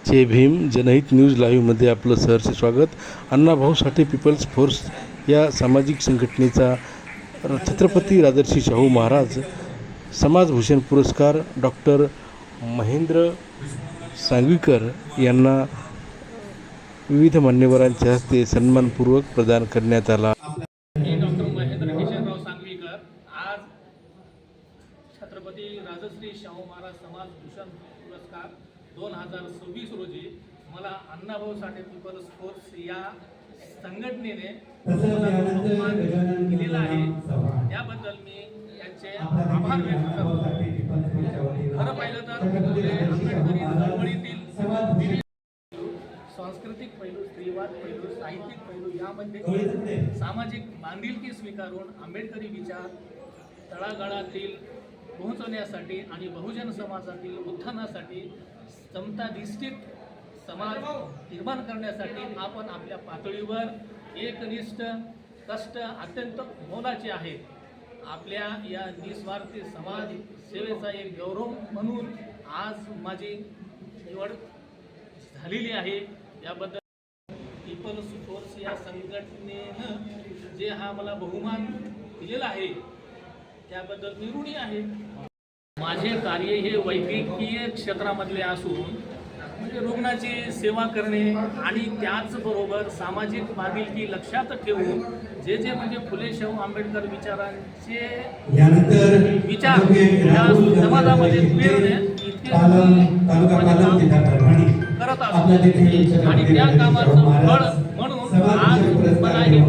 जय भीम. जनहित न्यूज लाईव्हमध्ये आपलं सहर्ष स्वागत. अण्णाभाऊ साठे पीपल्स फोर्स या सामाजिक संघटनेचा छत्रपती राजर्षी शाहू महाराज समाजभूषण पुरस्कार डॉक्टर महेंद्र सांगवीकर यांना विविध मान्यवरांच्या हस्ते सन्मानपूर्वक प्रदान करण्यात आला. डॉक्टर महेंद्र किशनराव सांगवीकर आज छत्रपती राजश्री शाहू महाराज समाजभूषण पुरस्कार 2026 रोजी मला अण्णाभाऊ साठे पीपल्स फोर्स या संघटनेने सन्मान दिलेला आहे. त्याबद्दल मी यांचे आभार व्यक्त करतो. खरं पाहिलं तर आंबेडकरी चळवळीतील सांस्कृतिक पैलू, स्त्रीवाद पैलू, साहित्यिक पैलू यामध्ये सामाजिक बांधिलकी स्वीकारून आंबेडकरी विचार तळागाळातील पोहोचवण्यासाठी आणि बहुजन समाजातील उत्थानासाठी समताधिष्ठित समाज निर्माण करण्यासाठी आपण आपल्या पातळीवर एकनिष्ठ कष्ट अत्यंत मोलाचे आहे. आपल्या या निस्वार्थी समाज सेवेचा एक गौरव म्हणून आज माझी निवड झालेली आहे. याबद्दल पीपल्स फोर्स या संघटनेनं जे हा मला बहुमान दिलेला आहे त्याबद्दल मी ऋणी आहे. माझे कार्य हे वैद्यकीय क्षेत्रामधले असून म्हणजे रुग्णाची सेवा करणे आणि त्याचबरोबर सामाजिक बांधिलकी लक्षात ठेवून जे म्हणजे फुले शाहू आंबेडकर विचारांचे विचार या समाजामध्ये पेरणे इतके करत असतो आणि त्या कामाचं फळ म्हणून आज मला हे